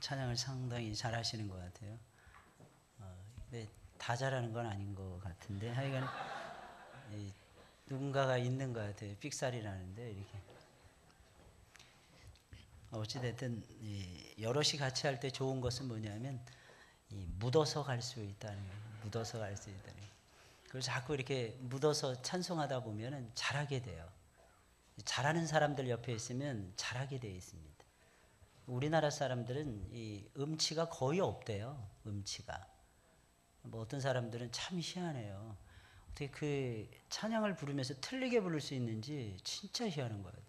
찬양을 상당히 잘 하시는 것 같아요. 근데 다 잘하는 건 아닌 것 같은데 하여간 누군가가 있는 것 같아요. 삑사리 나는데 이렇게. 어찌됐든 여럿이 같이 할 때 좋은 것은 뭐냐면 묻어서 갈 수 있다는 거예요. 묻어서 갈 수 있다는 거예요. 그래서 자꾸 이렇게 묻어서 찬송하다 보면 잘하게 돼요. 잘하는 사람들 옆에 있으면 잘하게 되어 있습니다. 우리나라 사람들은 이 음치가 거의 없대요. 음치가. 뭐 어떤 사람들은 참 희한해요. 어떻게 그 찬양을 부르면서 틀리게 부를 수 있는지 진짜 희한한 것 같아요.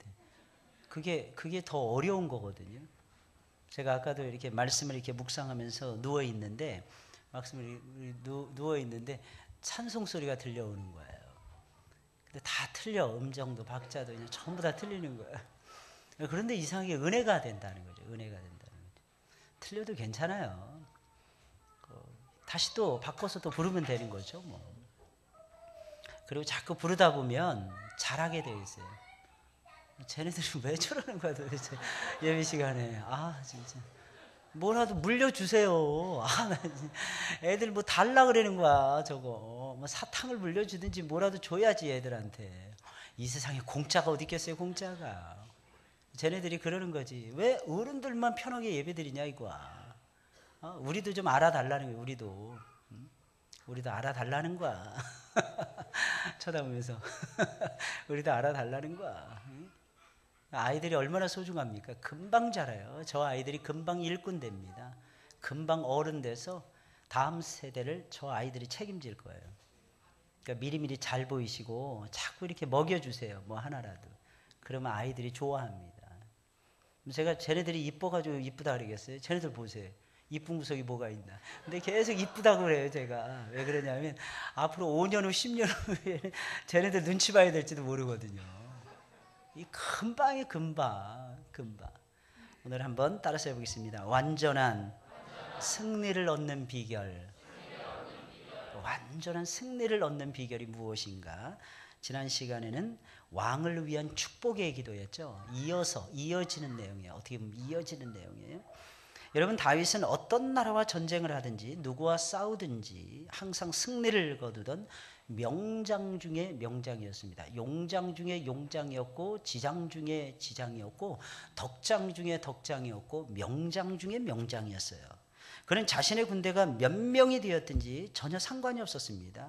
그게 더 어려운 거거든요. 제가 아까도 이렇게 말씀을 이렇게 묵상하면서 누워 있는데 누워 있는데 찬송 소리가 들려오는 거예요. 근데 다 틀려. 음정도 박자도 그냥 전부 다 틀리는 거예요. 그런데 이상하게 은혜가 된다는 거죠. 은혜가 된다는 거죠. 틀려도 괜찮아요. 다시 또 바꿔서 또 부르면 되는 거죠. 뭐. 그리고 자꾸 부르다 보면 잘하게 돼 있어요. 쟤네들은 왜 저러는 거야 도대체 예배 시간에. 진짜 뭐라도 물려주세요. 나 애들 뭐 달라 그러는 거야. 저거 뭐 사탕을 물려주든지 뭐라도 줘야지 애들한테. 이 세상에 공짜가 어디 있겠어요. 공짜가. 쟤네들이 그러는 거지. 왜 어른들만 편하게 예배드리냐 이거야. 우리도 좀 알아달라는 거예요. 우리도 알아달라는 거야. 쳐다보면서 우리도 알아달라는 거야. 아이들이 얼마나 소중합니까? 금방 자라요. 저 아이들이 금방 일꾼 됩니다. 금방 어른 돼서 다음 세대를 저 아이들이 책임질 거예요. 그러니까 미리미리 잘 보이시고 자꾸 이렇게 먹여주세요. 뭐 하나라도. 그러면 아이들이 좋아합니다. 제가 쟤네들이 이뻐가지고 이쁘다 그러겠어요? 쟤네들 보세요. 이쁜 구석이 뭐가 있나. 근데 계속 이쁘다고 그래요. 제가. 왜 그러냐면 앞으로 5년 후 10년 후에 쟤네들 눈치 봐야 될지도 모르거든요. 이 금방. 오늘 한번 따라서 해보겠습니다. 완전한 승리를 얻는 비결. 완전한 승리를 얻는 비결이 무엇인가? 지난 시간에는 왕을 위한 축복의 기도였죠. 이어지는 내용이에요. 어떻게 보면 이어지는 내용이에요. 여러분, 다윗은 어떤 나라와 전쟁을 하든지 누구와 싸우든지 항상 승리를 거두던 명장 중에 명장이었습니다. 용장 중에 용장이었고, 지장 중에 지장이었고, 덕장 중에 덕장이었고, 명장 중에 명장이었어요. 그는 자신의 군대가 몇 명이 되었든지 전혀 상관이 없었습니다.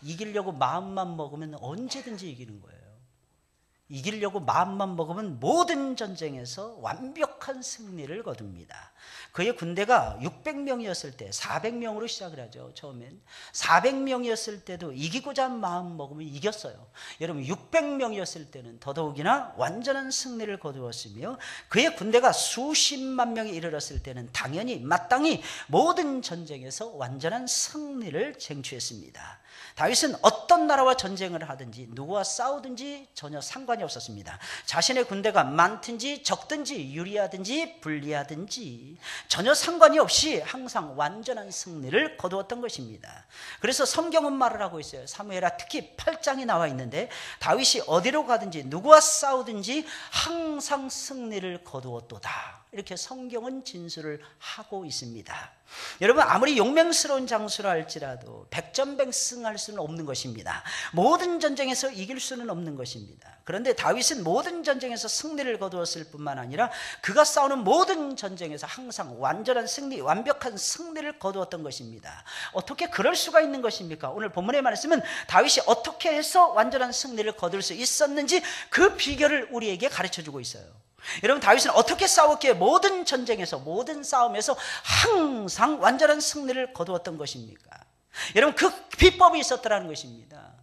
이기려고 마음만 먹으면 언제든지 이기는 거예요. 이기려고 마음만 먹으면 모든 전쟁에서 완벽한 승리를 거둡니다. 그의 군대가 600명이었을 때 400명으로 시작을 하죠. 처음엔 400명이었을 때도 이기고자 마음 먹으면 이겼어요. 여러분, 600명이었을 때는 더더욱이나 완전한 승리를 거두었으며, 그의 군대가 수십만 명에 이르렀을 때는 당연히 마땅히 모든 전쟁에서 완전한 승리를 쟁취했습니다. 다윗은 어떤 나라와 전쟁을 하든지 누구와 싸우든지 전혀 상관이 없었습니다. 자신의 군대가 많든지 적든지 유리하든지 불리하든지 전혀 상관이 없이 항상 완전한 승리를 거두었던 것입니다. 그래서 성경은 말을 하고 있어요. 사무엘하 특히 8장이 나와 있는데, 다윗이 어디로 가든지 누구와 싸우든지 항상 승리를 거두었도다. 이렇게 성경은 진술을 하고 있습니다. 여러분, 아무리 용맹스러운 장수라 할지라도 백전백승할 수는 없는 것입니다. 모든 전쟁에서 이길 수는 없는 것입니다. 그런데 다윗은 모든 전쟁에서 승리를 거두었을 뿐만 아니라 그가 싸우는 모든 전쟁에서 항상 완전한 승리, 완벽한 승리를 거두었던 것입니다. 어떻게 그럴 수가 있는 것입니까? 오늘 본문의 말씀은 다윗이 어떻게 해서 완전한 승리를 거둘 수 있었는지 그 비결을 우리에게 가르쳐주고 있어요. 여러분, 다윗은 어떻게 싸웠기에 모든 전쟁에서, 모든 싸움에서 항상 완전한 승리를 거두었던 것입니까? 여러분, 그 비법이 있었더라는 것입니다.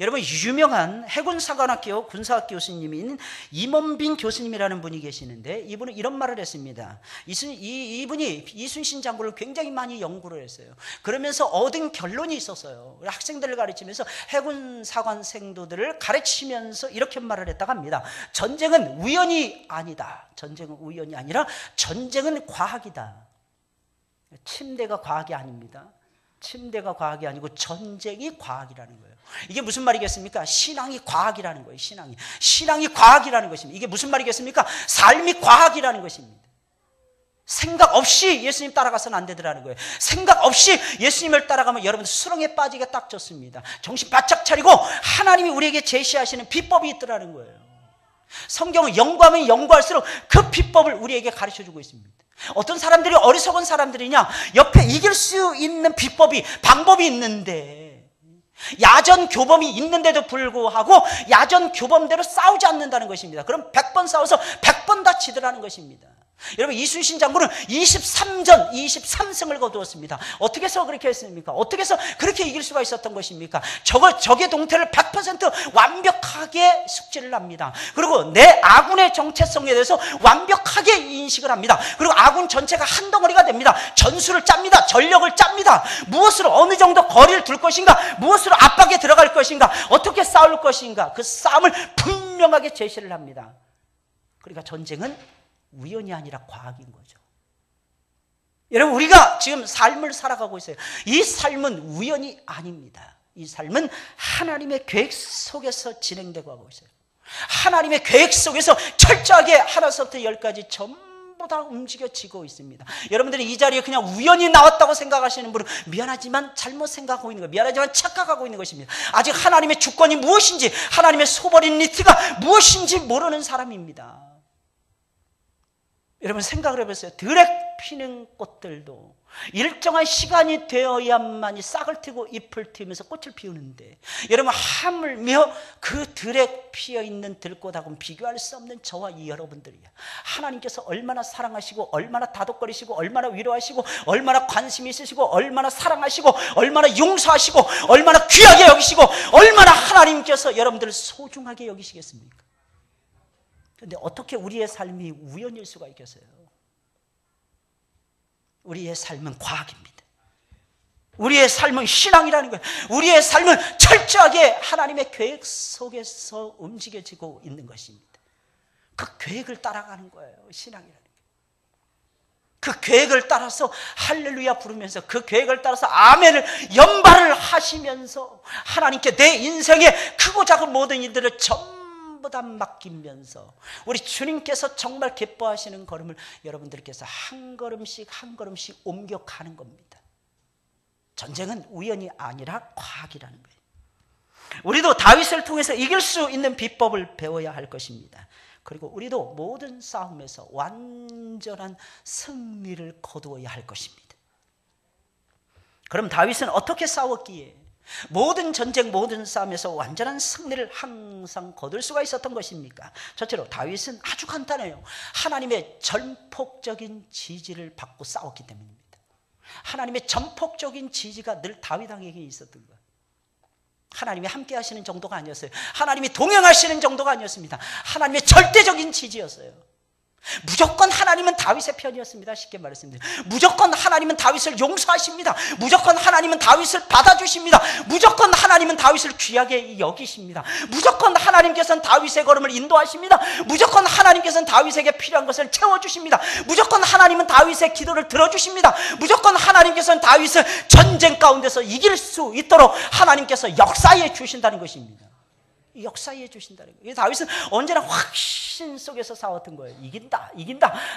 여러분, 유명한 해군사관학교 군사학 교수님인 임원빈 교수님이라는 분이 계시는데, 이분은 이런 말을 했습니다. 이분이 이순신 장군을 굉장히 많이 연구를 했어요. 그러면서 얻은 결론이 있었어요. 학생들을 가르치면서, 해군사관 생도들을 가르치면서 이렇게 말을 했다고 합니다. 전쟁은 우연이 아니다. 전쟁은 우연이 아니라 전쟁은 과학이다. 침대가 과학이 아닙니다. 침대가 과학이 아니고 전쟁이 과학이라는 거예요. 이게 무슨 말이겠습니까? 신앙이 과학이라는 거예요. 신앙이 과학이라는 것입니다. 이게 무슨 말이겠습니까? 삶이 과학이라는 것입니다. 생각 없이 예수님 따라가서는 안 되더라는 거예요. 생각 없이 예수님을 따라가면 여러분 수렁에 빠지기가 딱 좋습니다. 정신 바짝 차리고 하나님이 우리에게 제시하시는 비법이 있더라는 거예요. 성경은 연구하면 연구할수록 그 비법을 우리에게 가르쳐주고 있습니다. 어떤 사람들이 어리석은 사람들이냐, 옆에 이길 수 있는 비법이, 방법이 있는데 야전 교범이 있는데도 불구하고 야전 교범대로 싸우지 않는다는 것입니다. 그럼 100번 싸워서 100번 다치더라는 것입니다. 여러분, 이순신 장군은 23전 23승을 거두었습니다. 어떻게 해서 그렇게 했습니까? 어떻게 해서 그렇게 이길 수가 있었던 것입니까? 적의 동태를 100% 완벽하게 숙지를 합니다. 그리고 내 아군의 정체성에 대해서 완벽하게 인식을 합니다. 그리고 아군 전체가 한 덩어리가 됩니다. 전술을 짭니다. 전력을 짭니다. 무엇으로 어느 정도 거리를 둘 것인가, 무엇으로 압박에 들어갈 것인가, 어떻게 싸울 것인가, 그 싸움을 분명하게 제시를 합니다. 그러니까 전쟁은 우연이 아니라 과학인 거죠. 여러분, 우리가 지금 삶을 살아가고 있어요. 이 삶은 우연이 아닙니다. 이 삶은 하나님의 계획 속에서 진행되고 하고 있어요. 하나님의 계획 속에서 철저하게 하나부터 열까지 전부 다 움직여지고 있습니다. 여러분들이 이 자리에 그냥 우연히 나왔다고 생각하시는 분은 미안하지만 잘못 생각하고 있는 거예요. 미안하지만 착각하고 있는 것입니다. 아직 하나님의 주권이 무엇인지, 하나님의 소버리니티가 무엇인지 모르는 사람입니다. 여러분, 생각을 해보세요. 들에 피는 꽃들도 일정한 시간이 되어야만이 싹을 트고 잎을 트면서 꽃을 피우는데, 여러분, 하물며 그 들에 피어있는 들꽃하고는 비교할 수 없는 저와 이 여러분들이야. 하나님께서 얼마나 사랑하시고, 얼마나 다독거리시고, 얼마나 위로하시고, 얼마나 관심이 있으시고, 얼마나 사랑하시고, 얼마나 용서하시고, 얼마나 귀하게 여기시고, 얼마나 하나님께서 여러분들을 소중하게 여기시겠습니까? 그런데 어떻게 우리의 삶이 우연일 수가 있겠어요? 우리의 삶은 과학입니다. 우리의 삶은 신앙이라는 거예요. 우리의 삶은 철저하게 하나님의 계획 속에서 움직여지고 있는 것입니다. 그 계획을 따라가는 거예요, 신앙이라는 거예요. 그 계획을 따라서 할렐루야 부르면서, 그 계획을 따라서 아멘을 연발을 하시면서 하나님께 내 인생의 크고 작은 모든 일들을 전부 다 맡기면서 우리 주님께서 정말 기뻐하시는 걸음을 여러분들께서 한 걸음씩 한 걸음씩 옮겨가는 겁니다. 전쟁은 우연이 아니라 과학이라는 거예요. 우리도 다윗을 통해서 이길 수 있는 비법을 배워야 할 것입니다. 그리고 우리도 모든 싸움에서 완전한 승리를 거두어야 할 것입니다. 그럼 다윗은 어떻게 싸웠기에 모든 전쟁, 모든 싸움에서 완전한 승리를 항상 거둘 수가 있었던 것입니까? 첫째로 다윗은 아주 간단해요. 하나님의 전폭적인 지지를 받고 싸웠기 때문입니다. 하나님의 전폭적인 지지가 늘 다윗왕에게 있었던 거예요. 하나님이 함께 하시는 정도가 아니었어요. 하나님이 동행하시는 정도가 아니었습니다. 하나님의 절대적인 지지였어요. 무조건 하나님은 다윗의 편이었습니다. 쉽게 말했습니다. 무조건 하나님은 다윗을 용서하십니다. 무조건 하나님은 다윗을 받아주십니다. 무조건 하나님은 다윗을 귀하게 여기십니다. 무조건 하나님께서는 다윗의 걸음을 인도하십니다. 무조건 하나님께서는 다윗에게 필요한 것을 채워주십니다. 무조건 하나님은 다윗의 기도를 들어주십니다. 무조건 하나님께서는 다윗을 전쟁 가운데서 이길 수 있도록 하나님께서 역사해 주신다는 것입니다. 역사해 주신다는 거예요. 다윗은 언제나 확신 속에서 싸웠던 거예요. 이긴다,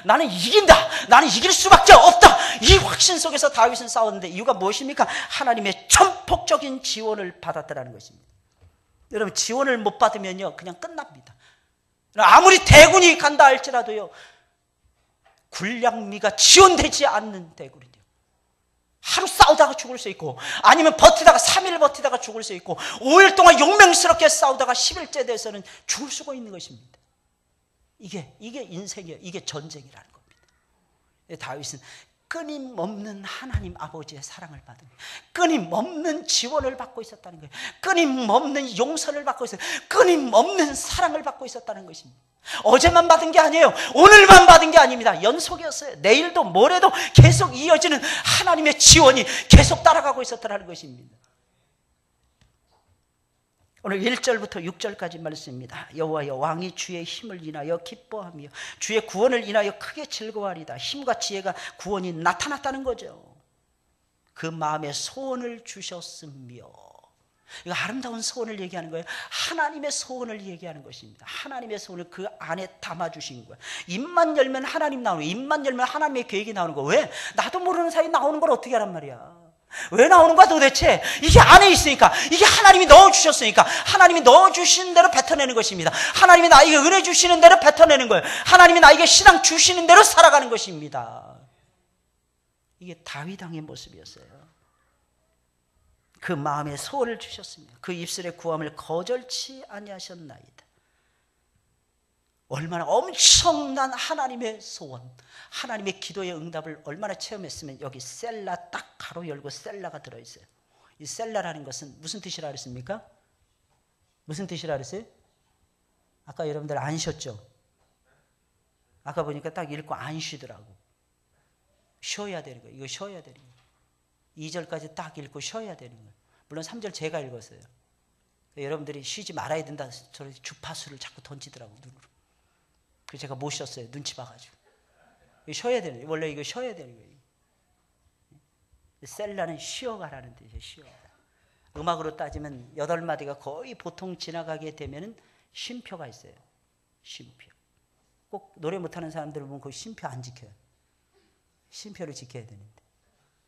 나는 이긴다, 나는 이길 수밖에 없다. 이 확신 속에서 다윗은 싸웠는데, 이유가 무엇입니까? 하나님의 전폭적인 지원을 받았다는 것입니다. 여러분, 지원을 못 받으면요 그냥 끝납니다. 아무리 대군이 간다 할지라도요, 군량미가 지원되지 않는 대군이요, 하루 싸우다가 죽을 수 있고, 아니면 버티다가 3일 버티다가 죽을 수 있고, 5일 동안 용맹스럽게 싸우다가 10일째 돼서는 죽을 수가 있는 것입니다. 이게 인생이에요. 이게 전쟁이라는 겁니다. 다윗은 끊임없는 하나님 아버지의 사랑을 받은 거예요. 끊임없는 지원을 받고 있었다는 거예요. 끊임없는 용서를 받고 있어요. 끊임없는 사랑을 받고 있었다는 것입니다. 어제만 받은 게 아니에요. 오늘만 받은 게 아닙니다. 연속이었어요. 내일도 모레도 계속 이어지는 하나님의 지원이 계속 따라가고 있었다는 것입니다. 오늘 1절부터 6절까지 말씀입니다. 여호와여, 왕이 주의 힘을 인하여 기뻐하며 주의 구원을 인하여 크게 즐거워하리다. 힘과 지혜가 구원이 나타났다는 거죠. 그 마음에 소원을 주셨으며 이거 아름다운 소원을 얘기하는 거예요. 하나님의 소원을 얘기하는 것입니다. 하나님의 소원을 그 안에 담아주신 거예요. 입만 열면 하나님 나오는 거예요. 입만 열면 하나님의 계획이 나오는 거예요. 왜? 나도 모르는 사이에 나오는 걸 어떻게 하란 말이야. 왜 나오는 거야 도대체? 이게 안에 있으니까, 이게 하나님이 넣어주셨으니까 하나님이 넣어주시는 대로 뱉어내는 것입니다. 하나님이 나에게 은혜 주시는 대로 뱉어내는 거예요. 하나님이 나에게 신앙 주시는 대로 살아가는 것입니다. 이게 다윗 왕의 모습이었어요. 그 마음에 소원을 주셨습니다. 그 입술의 구함을 거절치 아니하셨나이다. 얼마나 엄청난 하나님의 소원, 하나님의 기도의 응답을 얼마나 체험했으면 여기 셀라 딱 가로 열고 셀라가 들어있어요. 이 셀라라는 것은 무슨 뜻이라 그랬습니까? 무슨 뜻이라 그랬어요? 아까 여러분들 안 쉬었죠? 아까 보니까 딱 읽고 안 쉬더라고. 쉬어야 되는 거예요. 이거 쉬어야 되는 거예요. 2절까지 딱 읽고 쉬어야 되는 거예요. 물론 3절 제가 읽었어요. 여러분들이 쉬지 말아야 된다. 저런 주파수를 자꾸 던지더라고 눈으로. 그래서 제가 못 쉬었어요. 눈치 봐가지고. 이거 쉬어야 되는 거예요. 원래 이거 쉬어야 되는 거예요. 셀라는 쉬어가라는 뜻이에요. 쉬어가라. 음악으로 따지면 8마디가 거의 보통 지나가게 되면은 쉼표가 있어요. 쉼표. 꼭 노래 못하는 사람들을 보면 그 쉼표 안 지켜요. 쉼표를 지켜야 되는데.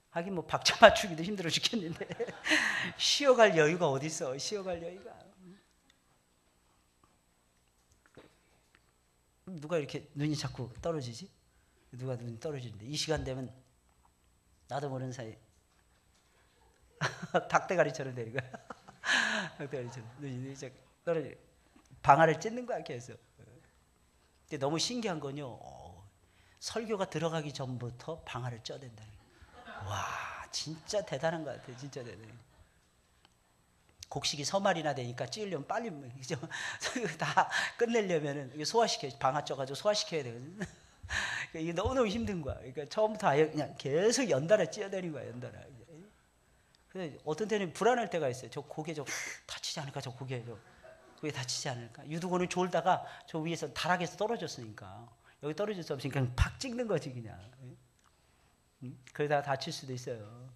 하긴 뭐 박자 맞추기도 힘들어 죽겠는데 쉬어갈 여유가 어디 있어? 쉬어갈 여유가. 누가 이렇게 눈이 자꾸 떨어지지? 누가 눈이 떨어지는데 이 시간 되면 나도 모르는 사이 닭대가리처럼 되는 거야. 닭대가리처럼 눈이 떨어져. 방아를 찢는 거야 계속. 근데 너무 신기한 건요. 설교가 들어가기 전부터 방아를 쪄댄다는 거야. 와, 진짜 대단한 것 같아요. 진짜 대단해. 곡식이 서말이나 되니까 찌으려면 빨리 다 끝내려면은 소화시켜, 방아 쪄가지고 소화시켜야 되거든. 이게 너무너무 힘든 거야. 그러니까 처음부터 아예 그냥 계속 연달아 찌어대는 거야, 연달아. 그래서 어떤 때는 불안할 때가 있어요. 저 고개 다치지 않을까, 저 고개 다치지 않을까. 유두고는 졸다가 저 위에서 다락에서 떨어졌으니까 여기 떨어질 수 없으니까 그냥 팍 찍는 거지 그냥. 그러다가 다칠 수도 있어요.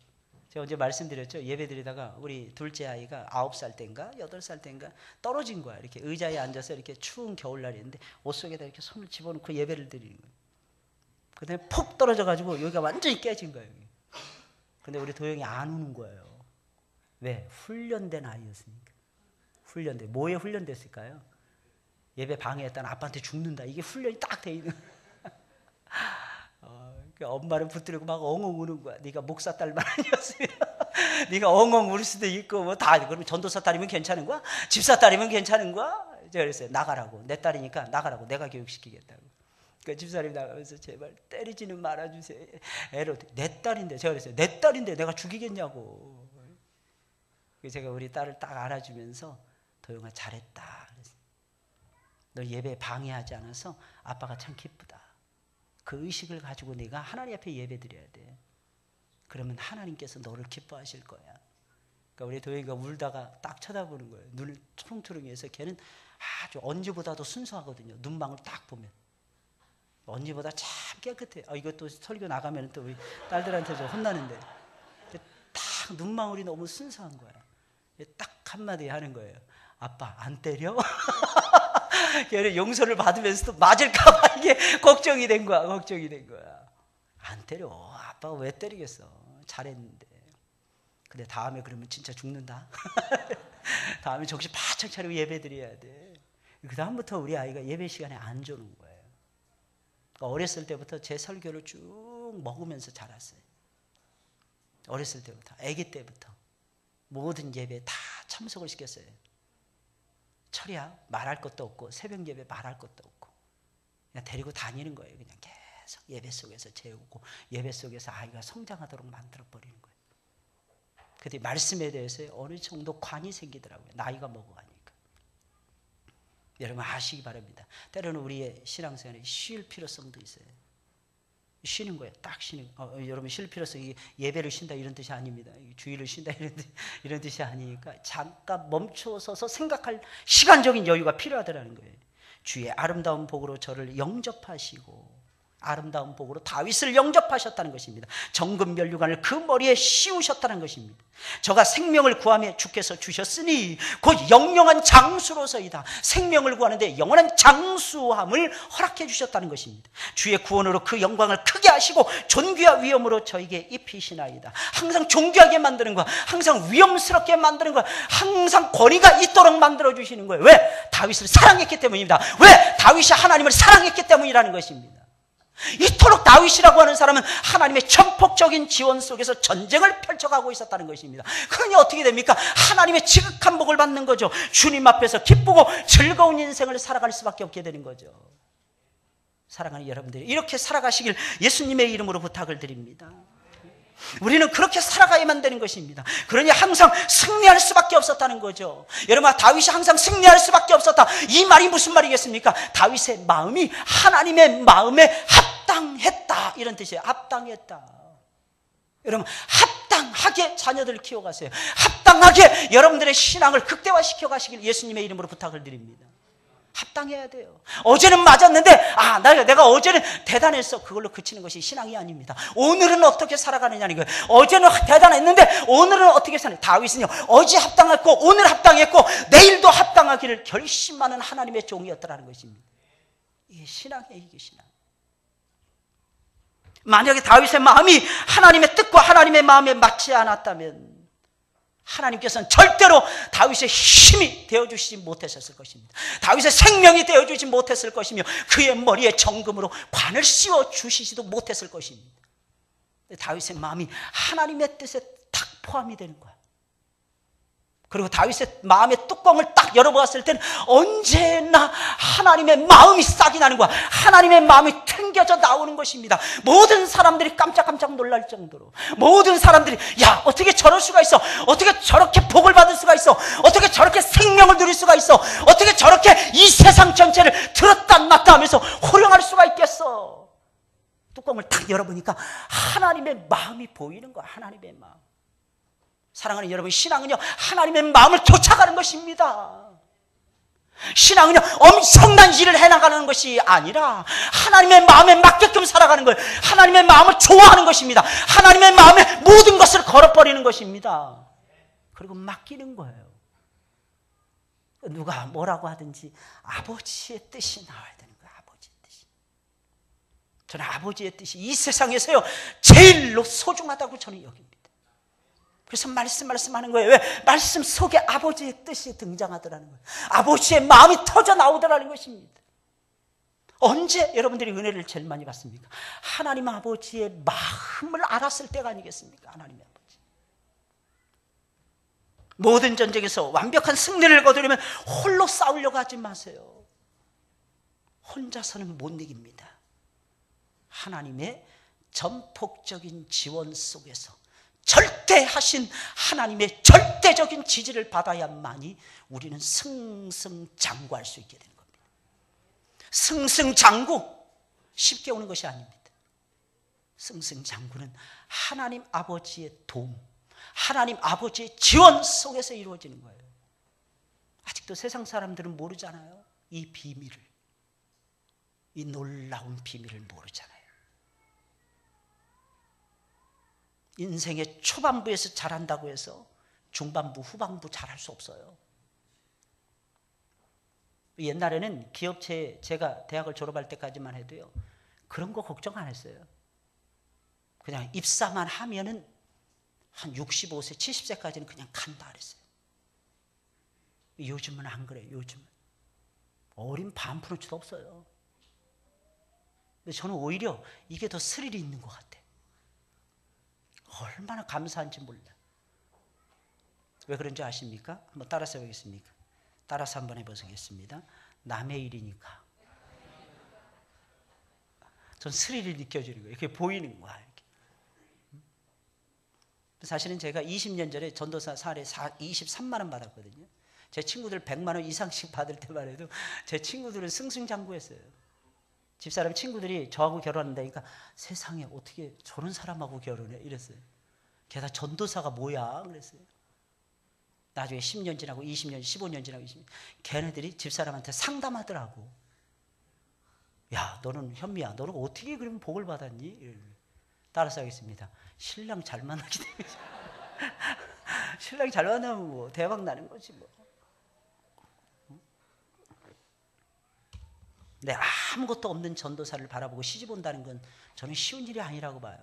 제가 언제 말씀드렸죠? 예배 드리다가 우리 둘째 아이가 9살 때인가 8살 때인가 떨어진 거야. 이렇게 의자에 앉아서 이렇게 추운 겨울날이었는데 옷 속에다 이렇게 손을 집어넣고 예배를 드리는 거예요. 그다음에 폭 떨어져가지고 여기가 완전히 깨진 거예요. 근데 우리 도영이 안 우는 거예요. 왜? 훈련된 아이였으니까. 훈련된. 뭐에 훈련됐을까요? 예배 방해했다는 아빠한테 죽는다. 이게 훈련이 딱 돼 있는 거예요. 엄마를 붙들고 막 엉엉 우는 거야. 네가 목사 딸만 아니었으면 네가 엉엉 울 수도 있고 뭐 다. 그러면 전도사 딸이면 괜찮은 거야? 집사 딸이면 괜찮은 거야? 제가 그랬어요. 나가라고. 내 딸이니까 나가라고. 내가 교육시키겠다고. 그 집사람이 나가면서 제발 때리지는 말아주세요. 애로 내 딸인데 제가 그랬어요. 내 딸인데 내가 죽이겠냐고. 제가 우리 딸을 딱 안아주면서 도영아 잘했다. 너 예배 방해하지 않아서 아빠가 참 기쁘다. 그 의식을 가지고 네가 하나님 앞에 예배 드려야 돼. 그러면 하나님께서 너를 기뻐하실 거야. 그러니까 우리 도영이가 울다가 딱 쳐다보는 거예요. 눈을 초롱초롱해서 걔는 아주 언제보다도 순수하거든요. 눈망울 딱 보면. 언제보다 참 깨끗해. 이것도 설교 나가면 또 우리 딸들한테 좀 혼나는데. 딱 눈망울이 너무 순수한 거야. 딱 한마디 하는 거예요. 아빠 안 때려? 용서를 받으면서도 맞을까봐 이게 걱정이 된 거야. 걱정이 된 거야. 안 때려. 아빠가 왜 때리겠어. 잘했는데. 근데 다음에 그러면 진짜 죽는다. 다음에 정신 바짝 차리고 예배 드려야 돼. 그 다음부터 우리 아이가 예배 시간에 안 조는 거예요. 그러니까 어렸을 때부터 제 설교를 쭉 먹으면서 자랐어요. 어렸을 때부터, 아기 때부터 모든 예배에 다 참석을 시켰어요. 철이야 말할 것도 없고 새벽 예배 말할 것도 없고 그냥 데리고 다니는 거예요. 그냥 계속 예배 속에서 재우고 예배 속에서 아이가 성장하도록 만들어버리는 거예요. 그때 말씀에 대해서 어느 정도 관이 생기더라고요. 나이가 먹어가니까. 여러분 아시기 바랍니다. 때로는 우리의 신앙생활에 쉴 필요성도 있어요. 쉬는 거예요. 딱 쉬는 거예요. 여러분 쉴 필요성이 예배를 쉰다 이런 뜻이 아닙니다. 주일을 쉰다 이런 뜻이 아니니까 잠깐 멈춰서서 생각할 시간적인 여유가 필요하다는 거예요. 주의 아름다운 복으로 저를 영접하시고 아름다운 복으로 다윗을 영접하셨다는 것입니다. 정금 면류관을 그 머리에 씌우셨다는 것입니다. 저가 생명을 구하며 주께서 주셨으니 곧 영영한 장수로서이다. 생명을 구하는데 영원한 장수함을 허락해 주셨다는 것입니다. 주의 구원으로 그 영광을 크게 하시고 존귀와 위엄으로 저에게 입히시나이다. 항상 존귀하게 만드는 거야. 항상 위엄스럽게 만드는 거야. 항상 권위가 있도록 만들어 주시는 거예요. 왜? 다윗을 사랑했기 때문입니다. 왜? 다윗이 하나님을 사랑했기 때문이라는 것입니다. 이토록 다윗이라고 하는 사람은 하나님의 전폭적인 지원 속에서 전쟁을 펼쳐가고 있었다는 것입니다. 그러니 어떻게 됩니까? 하나님의 지극한 복을 받는 거죠. 주님 앞에서 기쁘고 즐거운 인생을 살아갈 수밖에 없게 되는 거죠. 사랑하는 여러분들이 이렇게 살아가시길 예수님의 이름으로 부탁을 드립니다. 우리는 그렇게 살아가야만 되는 것입니다. 그러니 항상 승리할 수밖에 없었다는 거죠. 여러분, 다윗이 항상 승리할 수밖에 없었다. 이 말이 무슨 말이겠습니까? 다윗의 마음이 하나님의 마음에 합당했다, 이런 뜻이에요. 합당했다. 여러분, 합당하게 자녀들을 키워가세요. 합당하게 여러분들의 신앙을 극대화시켜 가시길 예수님의 이름으로 부탁을 드립니다. 합당해야 돼요. 어제는 맞았는데 내가 어제는 대단했어, 그걸로 그치는 것이 신앙이 아닙니다. 오늘은 어떻게 살아가느냐는 거예요. 어제는 대단했는데 오늘은 어떻게 사느냐. 다윗은요, 어제 합당했고 오늘 합당했고 내일도 합당하기를 결심하는 하나님의 종이었더라는 것입니다. 이게 신앙이에요. 이게 신앙. 만약에 다윗의 마음이 하나님의 뜻과 하나님의 마음에 맞지 않았다면 하나님께서는 절대로 다윗의 힘이 되어주시지 못하셨을 것입니다. 다윗의 생명이 되어주지 못했을 것이며 그의 머리에 정금으로 관을 씌워주시지도 못했을 것입니다. 다윗의 마음이 하나님의 뜻에 딱 포함이 되는 거야. 그리고 다윗의 마음의 뚜껑을 딱 열어보았을 때는 언제나 하나님의 마음이 싹이 나는 거야. 하나님의 마음이 튕겨져 나오는 것입니다. 모든 사람들이 깜짝깜짝 놀랄 정도로, 모든 사람들이 야, 어떻게 저럴 수가 있어, 어떻게 저렇게 복을 받을 수가 있어, 어떻게 저렇게 생명을 누릴 수가 있어, 어떻게 저렇게 이 세상 전체를 들었다 놨다 하면서 호령할 수가 있겠어. 뚜껑을 딱 열어보니까 하나님의 마음이 보이는 거야. 하나님의 마음. 사랑하는 여러분, 신앙은요, 하나님의 마음을 쫓아가는 것입니다. 신앙은요, 엄청난 일을 해나가는 것이 아니라 하나님의 마음에 맞게끔 살아가는 거예요. 하나님의 마음을 좋아하는 것입니다. 하나님의 마음에 모든 것을 걸어버리는 것입니다. 그리고 맡기는 거예요. 누가 뭐라고 하든지 아버지의 뜻이 나와야 되는 거예요. 아버지의 뜻이. 저는 아버지의 뜻이 이 세상에서요, 제일로 소중하다고 저는 여깁니다. 그래서 말씀하는 거예요. 왜? 말씀 속에 아버지의 뜻이 등장하더라는 거예요. 아버지의 마음이 터져 나오더라는 것입니다. 언제 여러분들이 은혜를 제일 많이 받습니까? 하나님 아버지의 마음을 알았을 때가 아니겠습니까? 하나님의 아버지. 모든 전쟁에서 완벽한 승리를 거두려면 홀로 싸우려고 하지 마세요. 혼자서는 못 이깁니다. 하나님의 전폭적인 지원 속에서 절대하신 하나님의 절대적인 지지를 받아야만이 우리는 승승장구할 수 있게 되는 겁니다. 승승장구 쉽게 오는 것이 아닙니다. 승승장구는 하나님 아버지의 도움, 하나님 아버지의 지원 속에서 이루어지는 거예요. 아직도 세상 사람들은 모르잖아요. 이 비밀을, 이 놀라운 비밀을 모르잖아요. 인생의 초반부에서 잘한다고 해서 중반부, 후반부 잘할 수 없어요. 옛날에는 기업체, 제가 대학을 졸업할 때까지만 해도요, 그런 거 걱정 안 했어요. 그냥 입사만 하면은 한 65세, 70세까지는 그냥 간다 그랬어요. 요즘은 안 그래요. 요즘은 어린 반푼어치도 없어요. 근데 저는 오히려 이게 더 스릴이 있는 것 같아요. 얼마나 감사한지 몰라. 왜 그런지 아십니까? 한번 따라서 해보겠습니까? 따라서 한번 해보겠습니다. 남의 일이니까. 전 스릴이 느껴지는 거예요. 이렇게 보이는 거야. 이렇게. 사실은 제가 20년 전에 전도사 사례 23만 원 받았거든요. 제 친구들 100만 원 이상씩 받을 때만 해도 제 친구들은 승승장구했어요. 집사람 친구들이 저하고 결혼한다니까 세상에 어떻게 저런 사람하고 결혼해? 이랬어요. 게다가 전도사가 뭐야? 그랬어요. 나중에 10년 지나고 20년, 15년 지나고 20년. 걔네들이 집사람한테 상담하더라고. 야, 너는 현미야, 너는 어떻게 그러면 복을 받았니? 따라서 하겠습니다. 신랑 잘 만나기 때문에. 신랑 잘 만나면 뭐 대박 나는 거지 뭐. 근데 아무것도 없는 전도사를 바라보고 시집 온다는 건 저는 쉬운 일이 아니라고 봐요.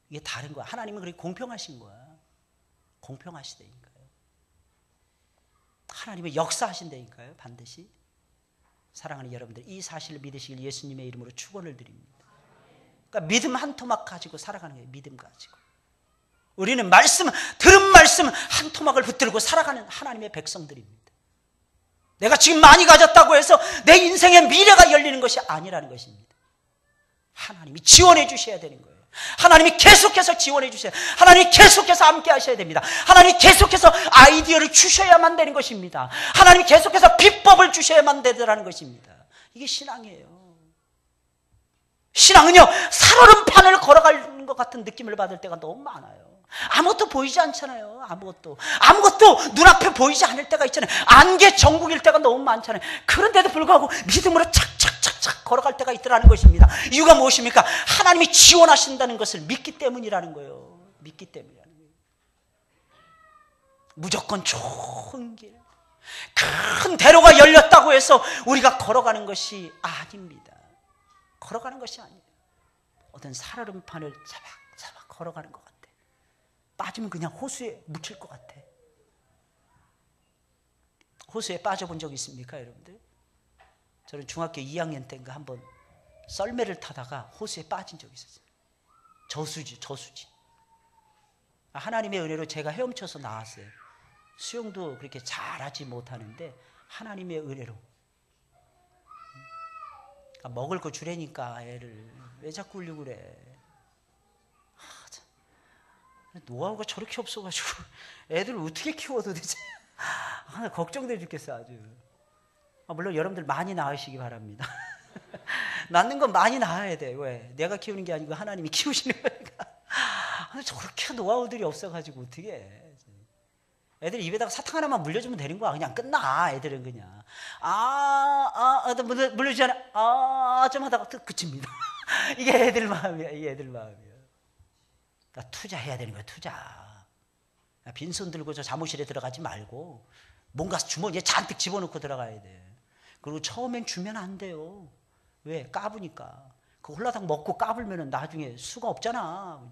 이게 다른 거야. 하나님은 그렇게 공평하신 거야. 공평하시다니까요. 하나님은 역사하신다니까요. 반드시. 사랑하는 여러분들, 이 사실을 믿으시길 예수님의 이름으로 축원을 드립니다. 그러니까 믿음 한 토막 가지고 살아가는 거예요. 믿음 가지고. 우리는 말씀, 들은 말씀 한 토막을 붙들고 살아가는 하나님의 백성들입니다. 내가 지금 많이 가졌다고 해서 내 인생의 미래가 열리는 것이 아니라는 것입니다. 하나님이 지원해 주셔야 되는 거예요. 하나님이 계속해서 지원해 주셔야 돼요. 하나님이 계속해서 함께 하셔야 됩니다. 하나님이 계속해서 아이디어를 주셔야만 되는 것입니다. 하나님이 계속해서 비법을 주셔야만 되더라는 것입니다. 이게 신앙이에요. 신앙은요, 살얼음판을 걸어가는 것 같은 느낌을 받을 때가 너무 많아요. 아무것도 보이지 않잖아요. 아무것도 눈앞에 보이지 않을 때가 있잖아요. 안개 전국일 때가 너무 많잖아요. 그런데도 불구하고 믿음으로 착착착착 걸어갈 때가 있더라는 것입니다. 이유가 무엇입니까? 하나님이 지원하신다는 것을 믿기 때문이라는 거예요. 믿기 때문이라는 거예요. 무조건 좋은 길, 큰 대로가 열렸다고 해서 우리가 걸어가는 것이 아닙니다. 걸어가는 것이 아니에요. 어떤 살얼음판을 자박자박 걸어가는 것 같아. 빠지면 그냥 호수에 묻힐 것 같아. 호수에 빠져본 적 있습니까, 여러분들? 저는 중학교 2학년 때인가 한번 썰매를 타다가 호수에 빠진 적이 있었어요. 저수지. 하나님의 은혜로 제가 헤엄쳐서 나왔어요. 수영도 그렇게 잘하지 못하는데 하나님의 은혜로. 먹을 거 주래니까 애를 왜 자꾸 울려고 그래. 노하우가 저렇게 없어가지고 애들을 어떻게 키워도 되지? 걱정돼 죽겠어 아주. 물론 여러분들 많이 낳으시기 바랍니다. 낳는 건 많이 낳아야 돼. 왜? 내가 키우는 게 아니고 하나님이 키우시는 거니까. 저렇게 노하우들이 없어가지고 어떻게 해. 애들 입에다가 사탕 하나만 물려주면 되는 거야. 그냥 끝나. 애들은 그냥 물려주잖아. 좀 하다가 그칩니다. 이게 애들 마음이야. 이게 애들 마음이야. 그러니까 투자해야 되는 거야. 투자. 빈손 들고 저 사무실에 들어가지 말고 뭔가 주머니에 잔뜩 집어넣고 들어가야 돼. 그리고 처음엔 주면 안 돼요. 왜? 까부니까. 그 홀라당 먹고 까불면은 나중에 수가 없잖아.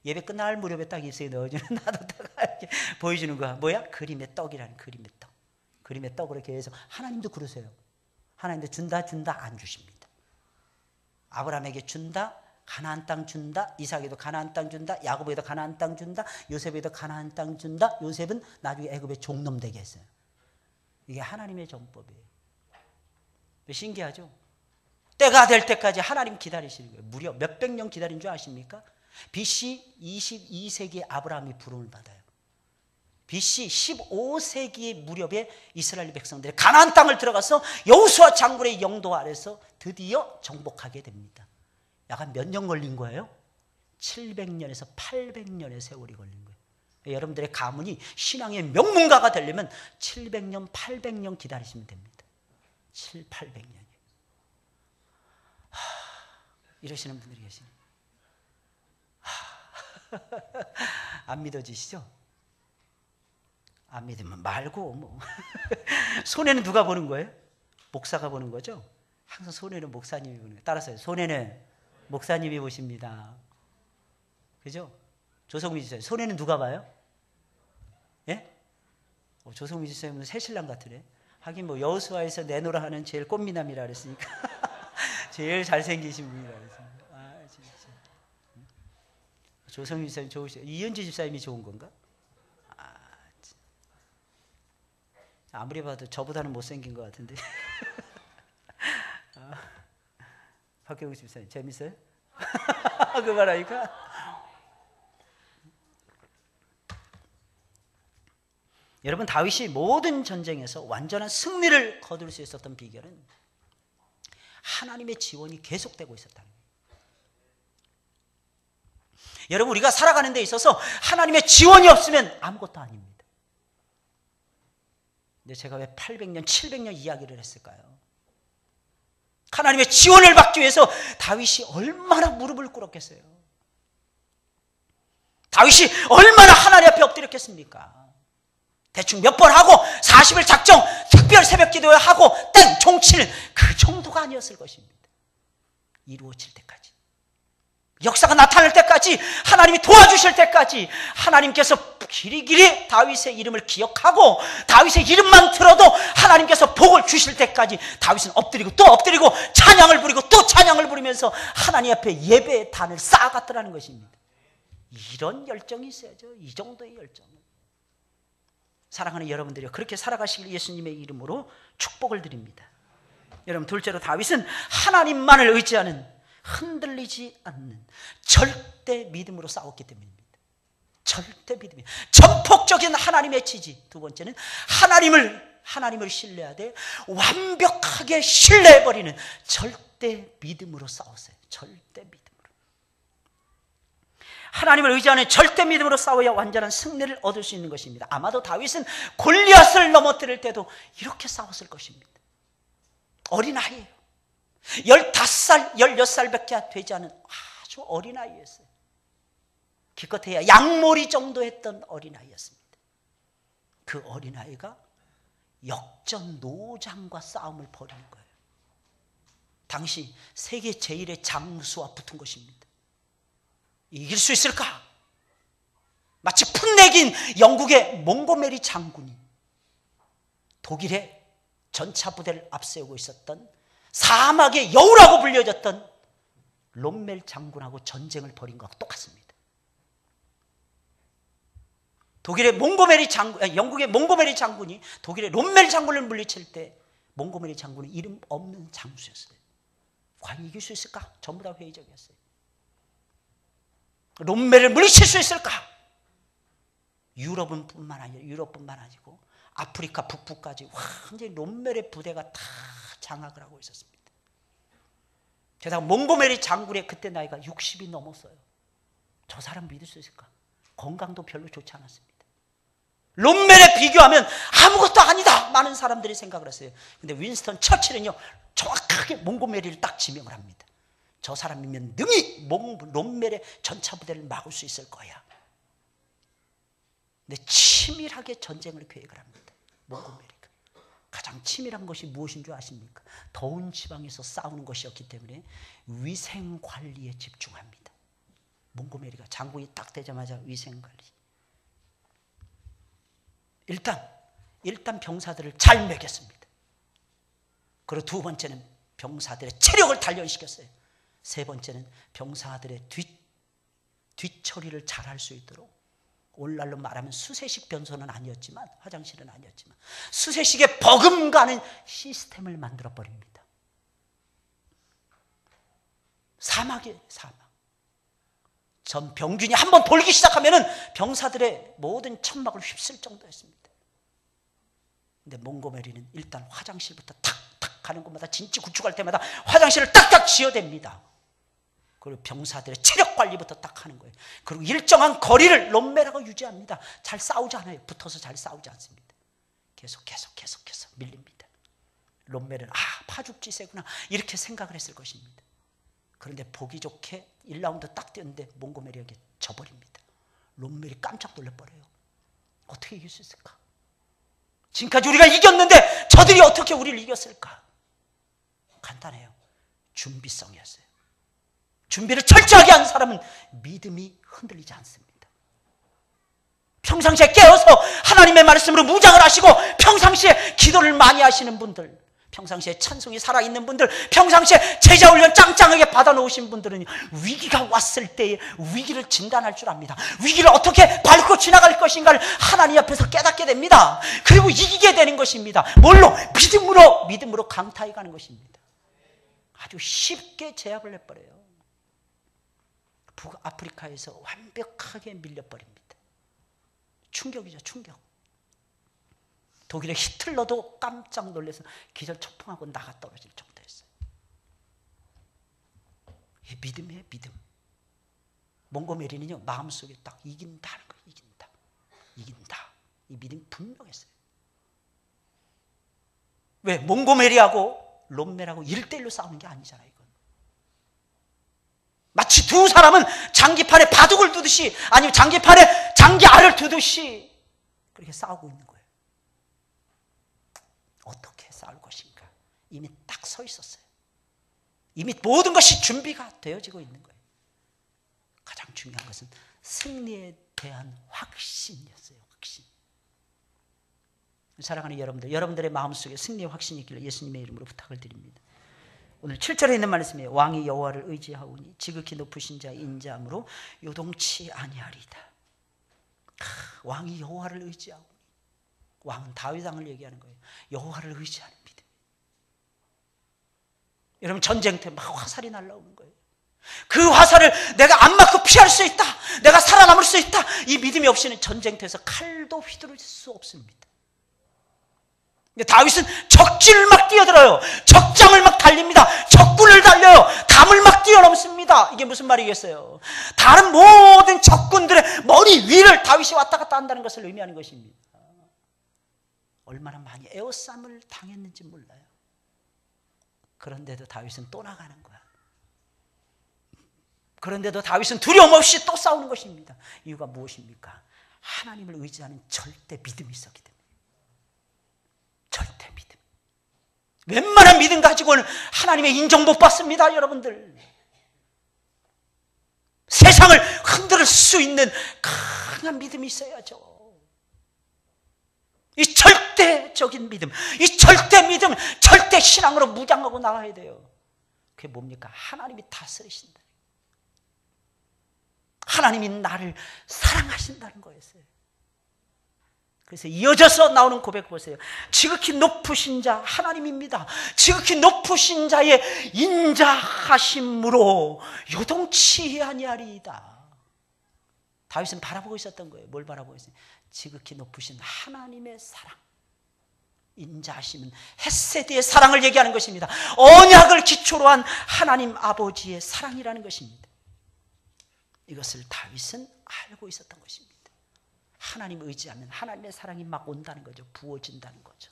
예배 끝날 무렵에 딱 입술에 넣어주는 놔뒀다가 이렇게 보여주는 거야. 뭐야? 그림의 떡이라는 그림의 떡. 그림의 떡으로 계속. 하나님도 그러세요. 하나님도 준다 안 주십니다. 아브라함에게 준다, 가나안 땅 준다, 이삭에도 가나안 땅 준다, 야곱에도 가나안 땅 준다, 요셉에도 가나안 땅 준다. 요셉은 나중에 애굽의 종놈 되게 했어요. 이게 하나님의 정법이에요. 신기하죠? 때가 될 때까지 하나님 기다리시는 거예요. 무려 몇백 년 기다린 줄 아십니까? BC 22세기에 아브라함이 부름을 받아요. BC 15세기 무렵에 이스라엘 백성들이 가나안 땅을 들어가서 여호수아 장군의 영도 아래서 드디어 정복하게 됩니다. 약간 몇 년 걸린 거예요? 700년에서 800년의 세월이 걸린 거예요. 여러분들의 가문이 신앙의 명문가가 되려면 700년, 800년 기다리시면 됩니다. 7, 800년이요. 이러시는 분들이 계시네요. 안 믿어지시죠? 안 믿으면 말고 뭐. 손해는 누가 보는 거예요? 목사가 보는 거죠? 항상 손해는 목사님이 보는 거예요. 따라서 손해는 목사님이 보십니다. 그죠? 조성민 지사님, 손해는 누가 봐요? 예? 조성민 지사님은 새신랑 같으네. 하긴 뭐 여호수아에서 내노라 하는 제일 꽃미남이라 그랬으니까 제일 잘생기신 분이라 그랬습니다. 조성민 집사님 좋으시죠? 이현지 집사님이 좋은 건가? 아무리 봐도 저보다는 못생긴 것 같은데. 박경우 집사님 재밌어요? 그 말하니까. 여러분, 다윗이 모든 전쟁에서 완전한 승리를 거둘 수 있었던 비결은 하나님의 지원이 계속되고 있었다는 거예요. 여러분, 우리가 살아가는 데 있어서 하나님의 지원이 없으면 아무것도 아닙니다. 근데 제가 왜 800년, 700년 이야기를 했을까요? 하나님의 지원을 받기 위해서 다윗이 얼마나 무릎을 꿇었겠어요. 다윗이 얼마나 하나님 앞에 엎드렸겠습니까? 대충 몇 번 하고 40일 작정, 특별 새벽 기도를 하고 땡 종치는 그 정도가 아니었을 것입니다. 이루어질 때까지, 역사가 나타날 때까지, 하나님이 도와주실 때까지, 하나님께서 길이길이 다윗의 이름을 기억하고 다윗의 이름만 들어도 하나님께서 복을 주실 때까지 다윗은 엎드리고 또 엎드리고 찬양을 부리고 또 찬양을 부리면서 하나님 앞에 예배의 단을 쌓아갔더라는 것입니다. 이런 열정이 있어야죠. 이 정도의 열정. 사랑하는 여러분들이요, 그렇게 살아가시길 예수님의 이름으로 축복을 드립니다. 여러분, 둘째로 다윗은 하나님만을 의지하는, 흔들리지 않는 절대 믿음으로 싸웠기 때문입니다. 절대 믿음이, 전폭적인 하나님의 지지. 두 번째는 하나님을 신뢰하되 완벽하게 신뢰해버리는 절대 믿음으로 싸웠어요. 절대 믿음으로. 하나님을 의지하는 절대 믿음으로 싸워야 완전한 승리를 얻을 수 있는 것입니다. 아마도 다윗은 골리앗을 넘어뜨릴 때도 이렇게 싸웠을 것입니다. 어린아이예요. 15살, 16살밖에 되지 않은 아주 어린아이였어요. 기껏해야 양모리 정도 했던 어린아이였습니다. 그 어린아이가 역전노장과 싸움을 벌이는 거예요. 당시 세계 제1의 장수와 붙은 것입니다. 이길 수 있을까? 마치 풋내긴 영국의 몽고메리 장군이 독일의 전차부대를 앞세우고 있었던 사막의 여우라고 불려졌던 롬멜 장군하고 전쟁을 벌인 것과 똑같습니다. 영국의 몽고메리 장군이 독일의 롬멜 장군을 물리칠 때 몽고메리 장군은 이름 없는 장수였어요. 과연 이길 수 있을까? 전부 다 회의적이었어요. 롬멜을 물리칠 수 있을까? 유럽뿐만 아니고 아프리카 북부까지 완전히 롬멜의 부대가 다 장악을 하고 있었습니다. 게다가 몽고메리 장군의 그때 나이가 60이 넘었어요. 저 사람 믿을 수 있을까? 건강도 별로 좋지 않았습니다. 롬멜에 비교하면 아무것도 아니다, 많은 사람들이 생각을 했어요. 근데 윈스턴 처칠은요, 정확하게 몽고메리를 딱 지명을 합니다. 저 사람이면 능히 롬멜의 전차부대를 막을 수 있을 거야. 근데 치밀하게 전쟁을 계획을 합니다. 몽고메리가 가장 치밀한 것이 무엇인 줄 아십니까? 더운 지방에서 싸우는 것이었기 때문에 위생관리에 집중합니다. 몽고메리가 장군이 딱 되자마자 위생관리. 일단 병사들을 잘 먹였습니다. 그리고 두 번째는 병사들의 체력을 단련시켰어요. 세 번째는 병사들의 뒷처리를 잘할 수 있도록, 오늘날로 말하면 수세식 변소는 아니었지만, 화장실은 아니었지만 수세식에 버금가는 시스템을 만들어버립니다. 사막. 전 병균이 한번 돌기 시작하면 병사들의 모든 천막을 휩쓸 정도였습니다. 근데 몽고메리는 일단 화장실부터 탁탁 가는 곳마다, 진치 구축할 때마다 화장실을 딱딱 지어댑니다. 그리고 병사들의 체력 관리부터 딱 하는 거예요. 그리고 일정한 거리를 롬멜하고 유지합니다. 잘 싸우지 않아요. 붙어서 잘 싸우지 않습니다. 계속 밀립니다. 롬멜은 파죽지세구나 이렇게 생각을 했을 것입니다. 그런데 보기 좋게 1라운드 딱 뛰었는데 몽고메리에게 져버립니다. 롬멜이 깜짝 놀라버려요. 어떻게 이길 수 있을까? 지금까지 우리가 이겼는데 저들이 어떻게 우리를 이겼을까? 간단해요. 준비성이었어요. 준비를 철저하게 한 사람은 믿음이 흔들리지 않습니다. 평상시에 깨어서 하나님의 말씀으로 무장을 하시고 평상시에 기도를 많이 하시는 분들, 평상시에 찬송이 살아있는 분들, 평상시에 제자훈련 짱짱하게 받아놓으신 분들은 위기가 왔을 때에 위기를 진단할 줄 압니다. 위기를 어떻게 밟고 지나갈 것인가를 하나님 앞에서 깨닫게 됩니다. 그리고 이기게 되는 것입니다. 뭘로? 믿음으로 강타해 가는 것입니다. 아주 쉽게 제압을 해버려요. 북아프리카에서 완벽하게 밀려버립니다. 충격이죠, 충격. 독일의 히틀러도 깜짝 놀라서 기절초풍하고 나가 떨어질 정도였어요. 이 믿음이에요, 믿음. 몽고메리는요, 마음속에 딱 이긴다는 거예요. 이긴다. 이 믿음이 분명했어요. 왜? 몽고메리하고 롬멜하고 1대1로 싸우는 게 아니잖아요. 이건. 마치 두 사람은 장기판에 바둑을 두듯이, 아니면 장기판에 장기알을 두듯이 그렇게 싸우고 있는 거예요. 어떻게 싸울 것인가? 이미 딱 서 있었어요. 이미 모든 것이 준비가 되어지고 있는 거예요. 가장 중요한 것은 승리에 대한 확신이었어요. 확신. 사랑하는 여러분들, 여러분들의 마음속에 승리의 확신이 있기를 예수님의 이름으로 부탁을 드립니다. 오늘 7절에 있는 말씀에 왕이 여호와를 의지하오니 지극히 높으신 자의 인자함으로 요동치 아니하리다. 왕이 여호와를 의지하오니, 왕은 다윗 왕을 얘기하는 거예요. 여호와를 의지하는 믿음. 여러분, 전쟁터 막 화살이 날라오는 거예요. 그 화살을 내가 안 맞고 피할 수 있다, 내가 살아남을 수 있다, 이 믿음이 없이는 전쟁터에서 칼도 휘두를 수 없습니다. 다윗은 적진을 막 뛰어들어요. 적장을 막 달립니다. 적군을 달려요. 담을 막 뛰어넘습니다. 이게 무슨 말이겠어요? 다른 모든 적군들의 머리 위를 다윗이 왔다 갔다 한다는 것을 의미하는 것입니다. 얼마나 많이 에워싸움을 당했는지 몰라요. 그런데도 다윗은 또 나가는 거야. 그런데도 다윗은 두려움 없이 또 싸우는 것입니다. 이유가 무엇입니까? 하나님을 의지하는 절대 믿음이 있었기 때문에. 절대 믿음. 웬만한 믿음 가지고는 하나님의 인정 못 받습니다, 여러분들. 세상을 흔들 수 있는 강한 믿음이 있어야죠. 이 절대적인 믿음, 이 절대 믿음, 절대 신앙으로 무장하고 나가야 돼요. 그게 뭡니까? 하나님이 다스리신다. 하나님이 나를 사랑하신다는 거였어요. 그래서 이어져서 나오는 고백 보세요. 지극히 높으신 자 하나님입니다. 지극히 높으신 자의 인자하심으로 요동치 아니하리이다. 다윗은 바라보고 있었던 거예요. 뭘 바라보고 있어요? 지극히 높으신 하나님의 사랑. 인자하심은 헤세드의 사랑을 얘기하는 것입니다. 언약을 기초로 한 하나님 아버지의 사랑이라는 것입니다. 이것을 다윗은 알고 있었던 것입니다. 하나님 의지하면 하나님의 사랑이 막 온다는 거죠. 부어진다는 거죠.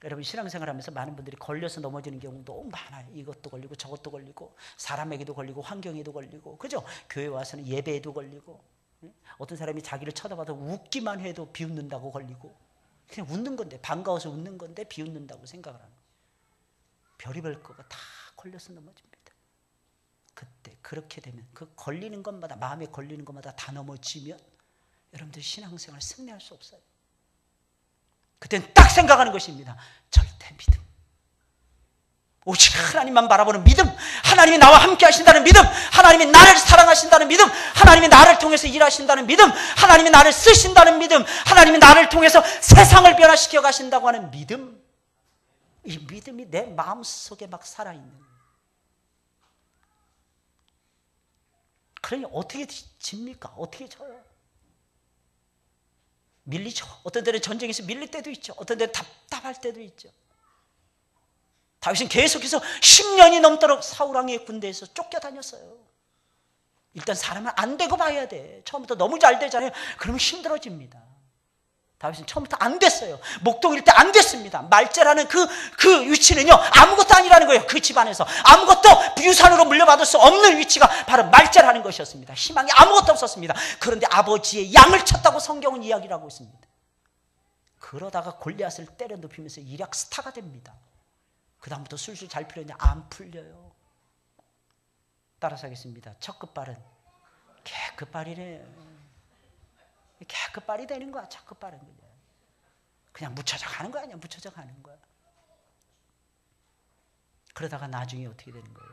여러분, 신앙생활하면서 많은 분들이 걸려서 넘어지는 경우도 너무 많아요. 이것도 걸리고 저것도 걸리고 사람에게도 걸리고 환경에도 걸리고, 그죠? 교회 와서는 예배에도 걸리고, 어떤 사람이 자기를 쳐다봐도 웃기만 해도 비웃는다고 걸리고, 그냥 웃는 건데, 반가워서 웃는 건데 비웃는다고 생각을 하는 거예요. 별의별 거가 다 걸려서 넘어집니다. 그때 그렇게 되면, 그 걸리는 것마다, 마음에 걸리는 것마다 다 넘어지면 여러분들 신앙생활 승리할 수 없어요. 그때는 딱 생각하는 것입니다. 절대 믿음. 오직 하나님만 바라보는 믿음, 하나님이 나와 함께 하신다는 믿음, 하나님이 나를 사랑하신다는 믿음, 하나님이 나를 통해서 일하신다는 믿음, 하나님이 나를 쓰신다는 믿음, 하나님이 나를 통해서 세상을 변화시켜 가신다고 하는 믿음. 이 믿음이 내 마음속에 막 살아있는 거예요. 그러니 어떻게 집니까? 어떻게 져요? 밀리죠. 어떤 때는 전쟁에서 밀릴 때도 있죠. 어떤 때는 답답할 때도 있죠. 다윗은 계속해서 10년이 넘도록 사울왕의 군대에서 쫓겨다녔어요. 일단 사람은 안 되고 봐야 돼. 처음부터 너무 잘 되잖아요. 그러면 힘들어집니다. 다윗은 처음부터 안 됐어요. 목동일 때 안 됐습니다. 말제라는 그 위치는요, 아무것도 아니라는 거예요. 그 집안에서 아무것도 유산으로 물려받을 수 없는 위치가 바로 말제라는 것이었습니다. 희망이 아무것도 없었습니다. 그런데 아버지의 양을 쳤다고 성경은 이야기를 하고 있습니다. 그러다가 골리앗을 때려 눕히면서 일약 스타가 됩니다. 그 다음부터 술술 잘 풀렸냐? 안 풀려요. 따라서 하겠습니다. 첫 끝발은 개끝발이래. 개끝발이 되는 거야. 첫 끝발은 그냥 묻혀져 가는 거야. 그냥 묻혀져 가는 거야. 그러다가 나중에 어떻게 되는 거예요?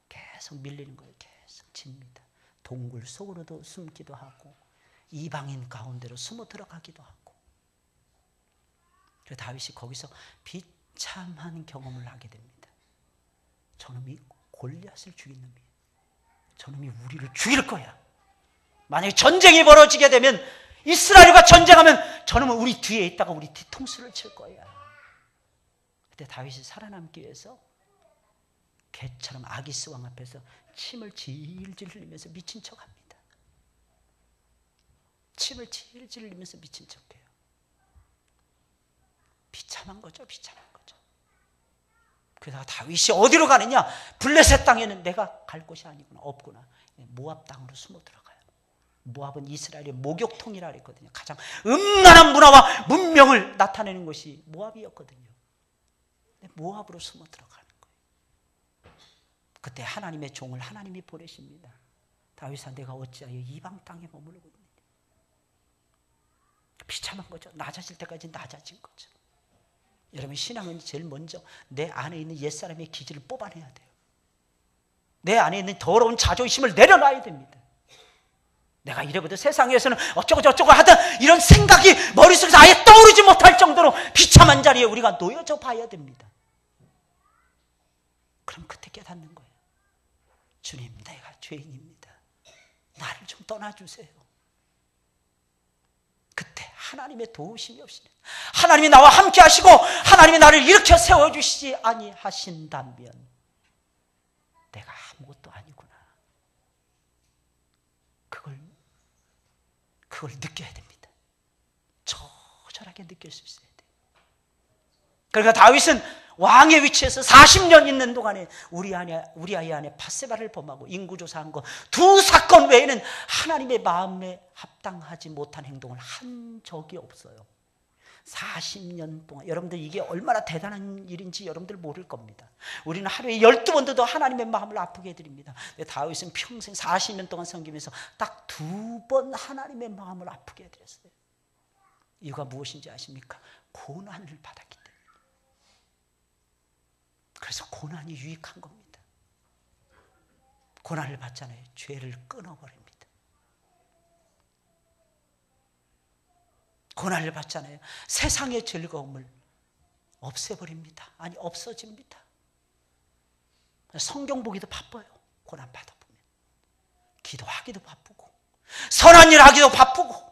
계속 밀리는 거예요. 계속 집니다. 동굴 속으로도 숨기도 하고, 이방인 가운데로 숨어 들어가기도 하고. 그래서 다윗이 거기서 비참한 경험을 하게 됩니다. 저놈이 골리앗을 죽인 놈이에요. 저놈이 우리를 죽일 거야. 만약에 전쟁이 벌어지게 되면, 이스라엘과 전쟁하면 저놈은 우리 뒤에 있다가 우리 뒤통수를 칠 거야. 그때 다윗이 살아남기 위해서 개처럼 아기스 왕 앞에서 침을 질질 흘리면서 미친 척합니다. 침을 질질 흘리면서 미친 척해요. 비참한 거죠. 비참한 거. 그러다가 다윗이 어디로 가느냐? 블레셋 땅에는 내가 갈 곳이 아니구나, 없구나. 모압 땅으로 숨어 들어가요. 모압은 이스라엘의 목욕통이라 그랬거든요. 가장 음란한 문화와 문명을 나타내는 것이 모압이었거든요. 모압으로 숨어 들어가는 거예요. 그때 하나님의 종을 하나님이 보내십니다. 다윗아, 내가 어찌하여 이방 땅에 머무르고 있느냐. 비참한 거죠. 낮아질 때까지 낮아진 거죠. 여러분, 신앙은 제일 먼저 내 안에 있는 옛사람의 기질을 뽑아내야 돼요. 내 안에 있는 더러운 자존심을 내려놔야 됩니다. 내가 이래보다 세상에서는 어쩌고 저쩌고 하던 이런 생각이 머릿속에서 아예 떠오르지 못할 정도로 비참한 자리에 우리가 놓여져 봐야 됩니다. 그럼 그때 깨닫는 거예요. 주님, 내가 죄인입니다. 나를 좀 떠나주세요. 그때 하나님의 도우심이 없이는, 하나님이 나와 함께 하시고 하나님이 나를 일으켜 세워주시지 아니하신다면 내가 아무것도 아니구나. 그걸 느껴야 됩니다. 처절하게 느낄 수 있어야 돼요. 그러니까 다윗은 왕의 위치에서 40년 있는 동안에 우리아의 아내 밧세바를 범하고 인구조사한 거 두 사건 외에는 하나님의 마음에 합당하지 못한 행동을 한 적이 없어요. 40년 동안. 여러분들 이게 얼마나 대단한 일인지 여러분들 모를 겁니다. 우리는 하루에 12번도 더 하나님의 마음을 아프게 해드립니다. 다윗은 평생 40년 동안 섬기면서 딱 2번 하나님의 마음을 아프게 해드렸어요. 이유가 무엇인지 아십니까? 고난을 받았기 때문에. 그래서 고난이 유익한 겁니다. 고난을 받잖아요. 죄를 끊어버립니다. 고난을 받잖아요. 세상의 즐거움을 없애버립니다. 아니, 없어집니다. 성경 보기도 바빠요. 고난 받아보면. 기도하기도 바쁘고 선한 일 하기도 바쁘고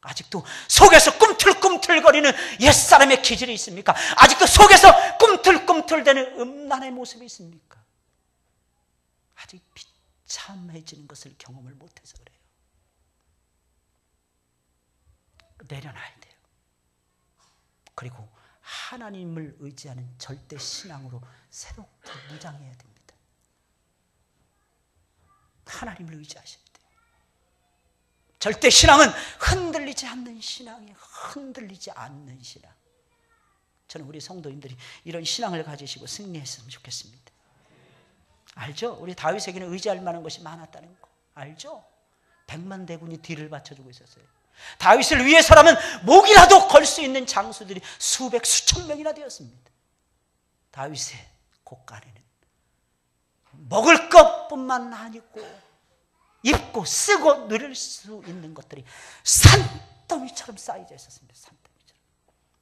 아직도 속에서 꿈틀꿈틀거리는 옛사람의 기질이 있습니까? 아직도 속에서 꿈틀꿈틀대는 음란의 모습이 있습니까? 아직 비참해지는 것을 경험을 못해서 그래요. 내려놔야 돼요. 그리고 하나님을 의지하는 절대 신앙으로 새롭게 무장해야 됩니다. 하나님을 의지하셔야 돼요. 절대 신앙은 흔들리지 않는 신앙이에요. 흔들리지 않는 신앙. 저는 우리 성도님들이 이런 신앙을 가지시고 승리했으면 좋겠습니다. 알죠? 우리 다윗에게는 의지할 만한 것이 많았다는 거 알죠? 100만 대군이 뒤를 받쳐주고 있었어요. 다윗을 위해서라면 목이라도 걸 수 있는 장수들이 수백 수천 명이나 되었습니다. 다윗의 곳간에는 먹을 것뿐만 아니고 입고 쓰고 누릴 수 있는 것들이 산더미처럼 쌓여져 있었습니다. 산더미처럼.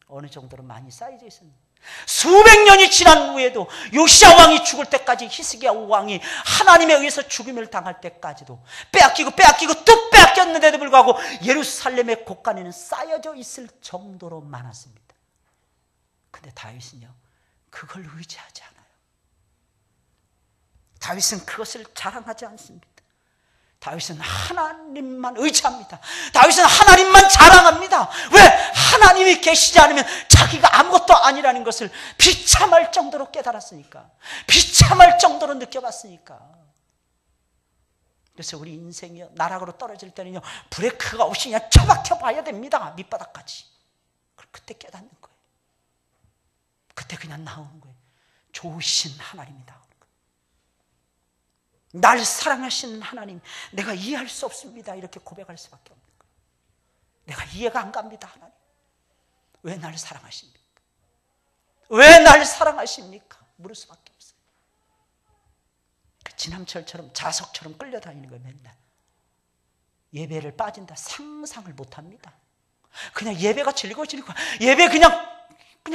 어느 정도로 많이 쌓여져 있었는데 수백 년이 지난 후에도 요시야 왕이 죽을 때까지 히스기야 왕이 하나님에 의해서 죽임을 당할 때까지도 빼앗기고 또 빼앗겼는데도 불구하고 예루살렘의 곳간에는 쌓여져 있을 정도로 많았습니다. 근데 다윗은요, 그걸 의지하지 않아요. 다윗은 그것을 자랑하지 않습니다. 다윗은 하나님만 의지합니다. 다윗은 하나님만 자랑합니다. 왜? 하나님이 계시지 않으면 자기가 아무것도 아니라는 것을 비참할 정도로 깨달았으니까, 비참할 정도로 느껴봤으니까. 그래서 우리 인생이요, 나락으로 떨어질 때는요, 브레이크가 없이 그냥 처박혀 봐야 됩니다. 밑바닥까지. 그때 깨닫는 거예요. 그때 그냥 나오는 거예요. 좋으신 하나님이 나오는 거예요. 날 사랑하시는 하나님, 내가 이해할 수 없습니다. 이렇게 고백할 수밖에 없는 거예요. 내가 이해가 안 갑니다. 하나님, 왜 날 사랑하십니까? 왜 날 사랑하십니까? 물을 수밖에 없어요. 지남철처럼 자석처럼 끌려다니는 거예요. 맨날 예배를 빠진다 상상을 못합니다. 그냥 예배가 즐거워지는 거야. 예배 그냥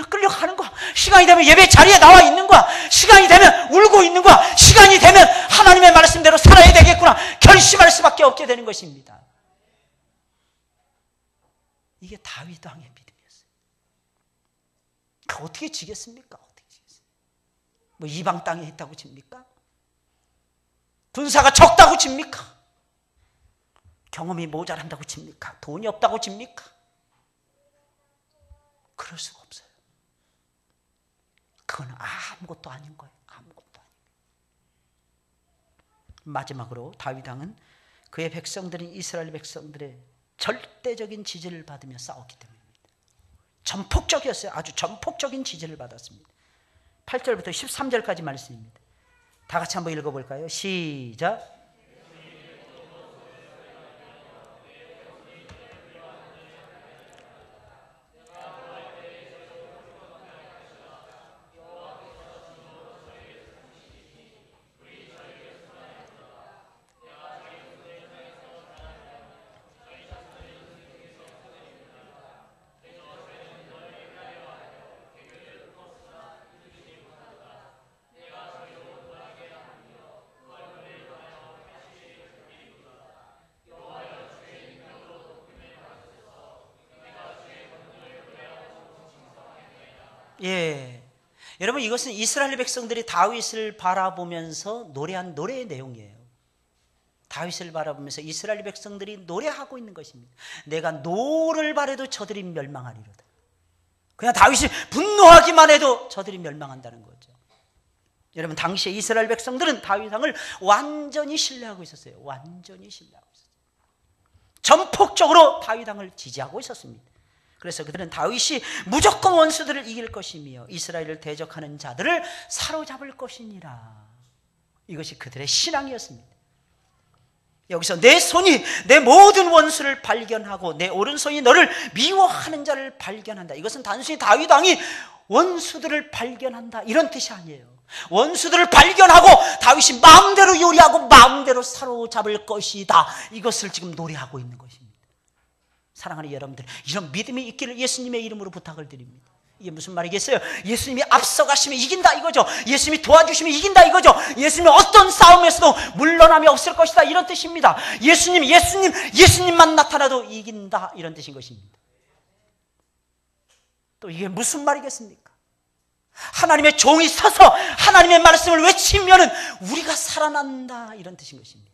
끌려가는 거야. 시간이 되면 예배 자리에 나와 있는 거야. 시간이 되면 울고 있는 거야. 시간이 되면 하나님의 말씀대로 살아야 되겠구나 결심할 수밖에 없게 되는 것입니다. 이게 다윗 왕의 믿음이었어요. 어떻게 지겠습니까? 어떻게 지겠어요? 뭐 이방 땅에 있다고 집니까? 군사가 적다고 집니까? 경험이 모자란다고 집니까? 돈이 없다고 집니까? 그럴 수가 없어요. 그건 아무것도 아닌 거예요. 아무것도 아닌 거예요. 마지막으로 다윗 왕은 그의 백성들인 이스라엘 백성들의 절대적인 지지를 받으며 싸웠기 때문입니다. 전폭적이었어요. 아주 전폭적인 지지를 받았습니다. 8절부터 13절까지 말씀입니다. 다 같이 한번 읽어볼까요? 시작. 예, 여러분 이것은 이스라엘 백성들이 다윗을 바라보면서 노래한 노래의 내용이에요. 다윗을 바라보면서 이스라엘 백성들이 노래하고 있는 것입니다. 내가 노를 바래도 저들이 멸망하리로다. 그냥 다윗이 분노하기만 해도 저들이 멸망한다는 거죠. 여러분 당시에 이스라엘 백성들은 다윗 왕을 완전히 신뢰하고 있었어요. 완전히 신뢰하고 있었어요. 전폭적으로 다윗 왕을 지지하고 있었습니다. 그래서 그들은 다윗이 무조건 원수들을 이길 것이며 이스라엘을 대적하는 자들을 사로잡을 것이니라. 이것이 그들의 신앙이었습니다. 여기서 내 손이 내 모든 원수를 발견하고 내 오른손이 너를 미워하는 자를 발견한다. 이것은 단순히 다윗 왕이 원수들을 발견한다 이런 뜻이 아니에요. 원수들을 발견하고 다윗이 마음대로 요리하고 마음대로 사로잡을 것이다. 이것을 지금 노래하고 있는 것입니다. 사랑하는 여러분들, 이런 믿음이 있기를 예수님의 이름으로 부탁을 드립니다. 이게 무슨 말이겠어요? 예수님이 앞서가시면 이긴다 이거죠. 예수님이 도와주시면 이긴다 이거죠. 예수님이 어떤 싸움에서도 물러남이 없을 것이다 이런 뜻입니다. 예수님만 나타나도 이긴다 이런 뜻인 것입니다. 또 이게 무슨 말이겠습니까? 하나님의 종이 서서 하나님의 말씀을 외치면은 우리가 살아난다 이런 뜻인 것입니다.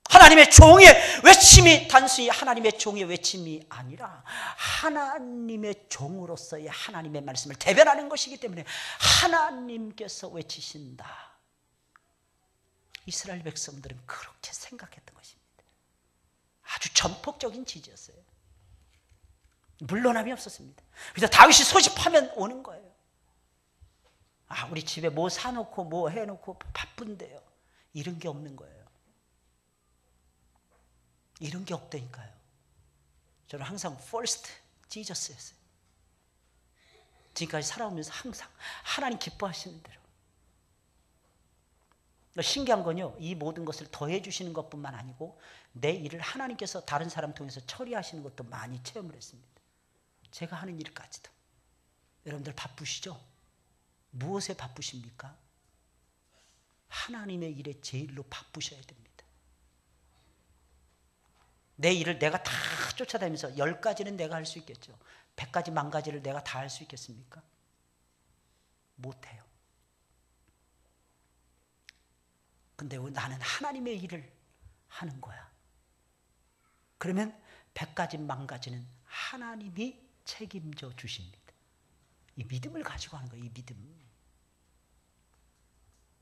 하나님의 종의 외침이 단순히 하나님의 종의 외침이 아니라 하나님의 종으로서의 하나님의 말씀을 대변하는 것이기 때문에 하나님께서 외치신다. 이스라엘 백성들은 그렇게 생각했던 것입니다. 아주 전폭적인 지지였어요. 물러남이 없었습니다. 그래서 다윗이 소집하면 오는 거예요. 아, 우리 집에 뭐 사놓고 뭐 해놓고 바쁜데요. 이런 게 없는 거예요. 이런 게 없다니까요. 저는 항상 first Jesus였어요. 지금까지 살아오면서 항상 하나님 기뻐하시는 대로. 신기한 건요, 이 모든 것을 더해 주시는 것뿐만 아니고 내 일을 하나님께서 다른 사람 통해서 처리하시는 것도 많이 체험을 했습니다. 제가 하는 일까지도. 여러분들 바쁘시죠? 무엇에 바쁘십니까? 하나님의 일에 제일로 바쁘셔야 됩니다. 내 일을 내가 다 쫓아다니면서 10가지는 내가 할 수 있겠죠. 100가지, 10,000가지를 내가 다 할 수 있겠습니까? 못해요. 근데 나는 하나님의 일을 하는 거야. 그러면 100가지, 10,000가지는 하나님이 책임져 주십니다. 이 믿음을 가지고 하는 거예요. 이 믿음.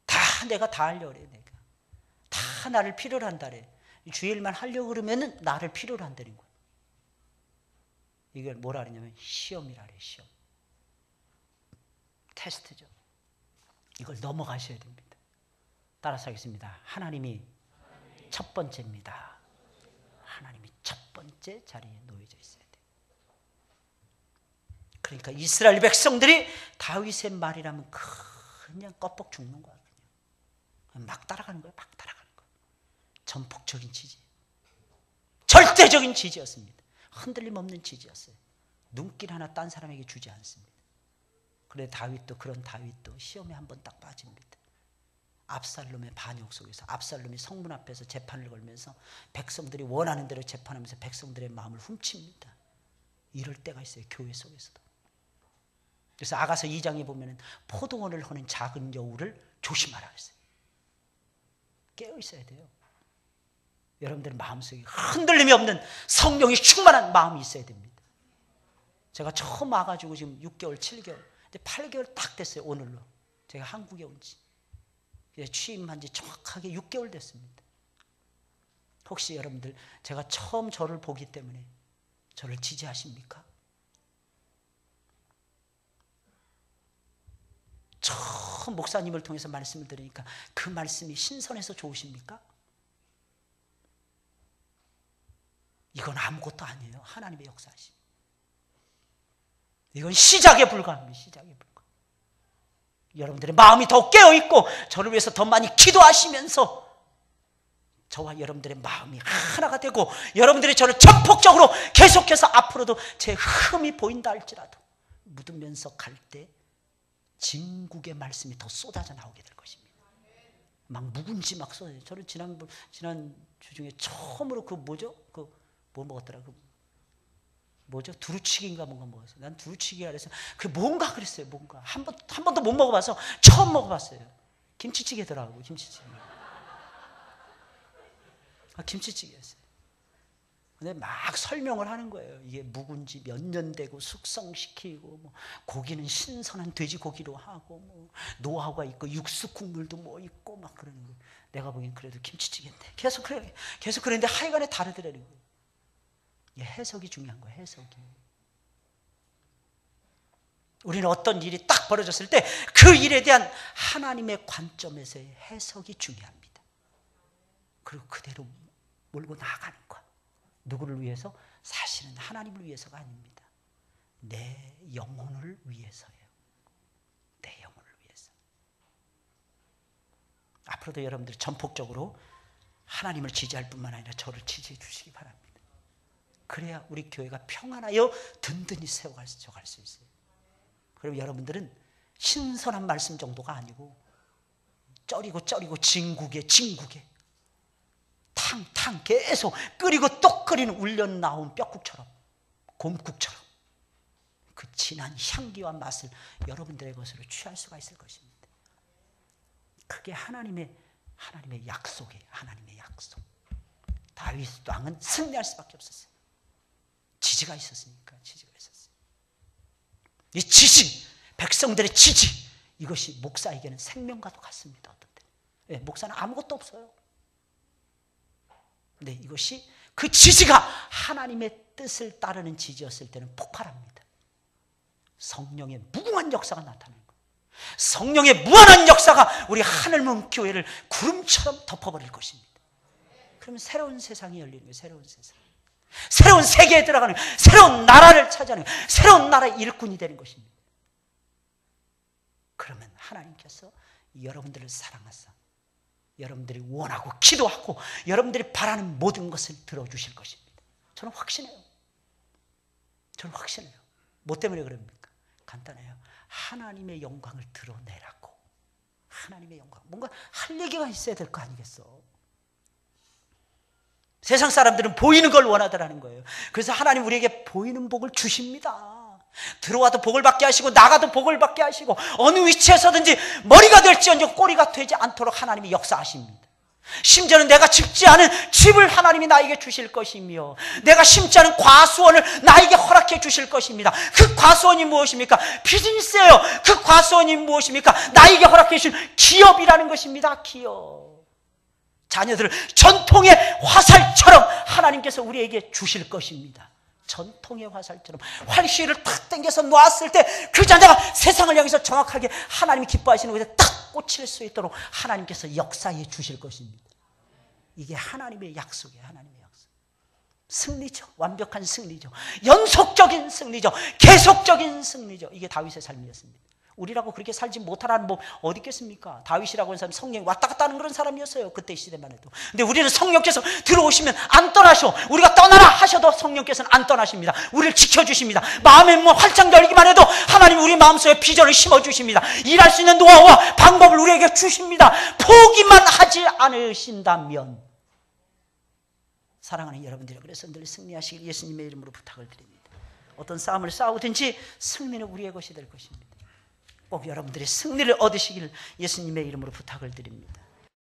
다 내가 다 하려고 그래. 내가 다 나를 필요로 한다 그래. 주의 일만 하려고 그러면 나를 필요로 한다는 거예요. 이걸 뭐라 그러냐면 시험이라 그래요. 시험. 테스트죠. 이걸 넘어가셔야 됩니다. 따라서 하겠습니다. 하나님이 첫 번째입니다. 하나님이 첫 번째 자리에 놓여져 있어야 돼요. 그러니까 이스라엘 백성들이 다윗의 말이라면 그냥 껍벅 죽는 거야. 그냥 막 따라가는 거예요. 막 따라가는 거예요. 전폭적인 지지, 절대적인 지지였습니다. 흔들림 없는 지지였어요. 눈길 하나 딴 사람에게 주지 않습니다. 그런데 다윗도 그런 다윗도 시험에 한번 딱 빠집니다. 압살롬의 반역 속에서 압살롬이 성문 앞에서 재판을 걸면서 백성들이 원하는 대로 재판하면서 백성들의 마음을 훔칩니다. 이럴 때가 있어요. 교회 속에서도. 그래서 아가서 2장에 보면 포도원을 허는 작은 여우를 조심하라 그랬어요. 깨어 있어야 돼요. 여러분들 마음속에 흔들림이 없는 성령이 충만한 마음이 있어야 됩니다. 제가 처음 와가지고 지금 6개월, 7개월 근데 8개월 딱 됐어요. 오늘로 제가 한국에 온 지. 취임한 지 정확하게 6개월 됐습니다. 혹시 여러분들 제가 처음 저를 보기 때문에 저를 지지하십니까? 처음 목사님을 통해서 말씀을 들으니까 그 말씀이 신선해서 좋으십니까? 이건 아무것도 아니에요. 하나님의 역사하심. 이건 시작에 불과합니다. 시작에 불과. 여러분들의 마음이 더 깨어있고 저를 위해서 더 많이 기도하시면서 저와 여러분들의 마음이 하나가 되고 여러분들이 저를 전폭적으로 계속해서 앞으로도 제 흠이 보인다 할지라도 묻으면서 갈 때 진국의 말씀이 더 쏟아져 나오게 될 것입니다. 막 묵은지 막 쏟아져요. 저는 지난 주 중에 처음으로 뭐 먹었더라? 두루치기인가 뭔가 먹었어요. 난 두루치기가 그래서 그게 뭔가 그랬어요. 뭔가 한 번도 못 먹어봐서 처음 먹어봤어요. 김치찌개더라고. 김치찌개. 김치찌개였어요. 근데 막 설명을 하는 거예요. 이게 묵은지 몇 년 되고 숙성시키고 뭐 고기는 신선한 돼지고기로 하고 뭐 노하우가 있고 육수 국물도 뭐 있고 막 그러는 거예요. 내가 보기엔 그래도 김치찌개인데 계속 그랬는데 하여간에 다르더라는 거예요. 해석이 중요한 거예요. 해석이. 우리는 어떤 일이 딱 벌어졌을 때 그 일에 대한 하나님의 관점에서의 해석이 중요합니다. 그리고 그대로 몰고 나가는 것. 누구를 위해서? 사실은 하나님을 위해서가 아닙니다. 내 영혼을 위해서예요. 내 영혼을 위해서. 앞으로도 여러분들이 전폭적으로 하나님을 지지할 뿐만 아니라 저를 지지해 주시기 바랍니다. 그래야 우리 교회가 평안하여 든든히 세워갈 수 있어요. 그리고 여러분들은 신선한 말씀 정도가 아니고 쩌리고 진국에 탕 계속 끓이고 또 끓이는 울려 나온 뼈국처럼 곰국처럼 그 진한 향기와 맛을 여러분들의 것으로 취할 수가 있을 것입니다. 그게 하나님의 약속이에요. 하나님의 약속. 다윗 왕은 승리할 수밖에 없었어요. 지지가 있었으니까. 이 지지, 백성들의 지지, 이것이 목사에게는 생명과도 같습니다. 어떤 때. 목사는 아무것도 없어요. 근데 이것이 그 지지가 하나님의 뜻을 따르는 지지였을 때는 폭발합니다. 성령의 무궁한 역사가 나타나는 거예요. 성령의 무한한 역사가 우리 하늘문 교회를 구름처럼 덮어버릴 것입니다. 그러면 새로운 세상이 열리는 거예요. 새로운 세상. 새로운 세계에 들어가는 거예요. 새로운 나라를 차지하는 거예요. 새로운 나라의 일꾼이 되는 것입니다. 그러면 하나님께서 여러분들을 사랑하사 여러분들이 원하고 기도하고 여러분들이 바라는 모든 것을 들어주실 것입니다. 저는 확신해요. 뭐 때문에 그럽니까? 간단해요. 하나님의 영광을 드러내라고. 하나님의 영광. 뭔가 할 얘기가 있어야 될 거 아니겠어? 세상 사람들은 보이는 걸 원하더라는 거예요. 그래서 하나님 우리에게 보이는 복을 주십니다. 들어와도 복을 받게 하시고 나가도 복을 받게 하시고 어느 위치에서든지 머리가 될지언정 꼬리가 되지 않도록 하나님이 역사하십니다. 심지어는 내가 집지 않은 집을 하나님이 나에게 주실 것이며 내가 심지 않은 과수원을 나에게 허락해 주실 것입니다. 그 과수원이 무엇입니까? 비즈니스예요. 그 과수원이 무엇입니까? 나에게 허락해 주신 기업이라는 것입니다. 기업. 자녀들을 전통의 화살처럼 하나님께서 우리에게 주실 것입니다. 전통의 화살처럼 활시를 탁 당겨서 놓았을 때 그 자녀가 세상을 향해서 정확하게 하나님이 기뻐하시는 곳에 딱 꽂힐 수 있도록 하나님께서 역사해 주실 것입니다. 이게 하나님의 약속이에요. 하나님의 약속. 승리죠. 완벽한 승리죠. 연속적인 승리죠. 계속적인 승리죠. 이게 다윗의 삶이었습니다. 우리라고 그렇게 살지 못하라는 법 어디 있겠습니까? 다윗이라고 하는 사람 성령이 왔다 갔다 하는 그런 사람이었어요. 그때 시대만 해도. 근데 우리는 성령께서 들어오시면 안 떠나셔. 우리가 떠나라 하셔도 성령께서는 안 떠나십니다. 우리를 지켜주십니다. 마음의 문 활짝 열기만 해도 하나님 우리 마음속에 비전을 심어주십니다. 일할 수 있는 노하우와 방법을 우리에게 주십니다. 포기만 하지 않으신다면. 사랑하는 여러분들이 그래서 늘 승리하시길 예수님의 이름으로 부탁을 드립니다. 어떤 싸움을 싸우든지 승리는 우리의 것이 될 것입니다. 꼭 여러분들이 승리를 얻으시기를 예수님의 이름으로 부탁을 드립니다.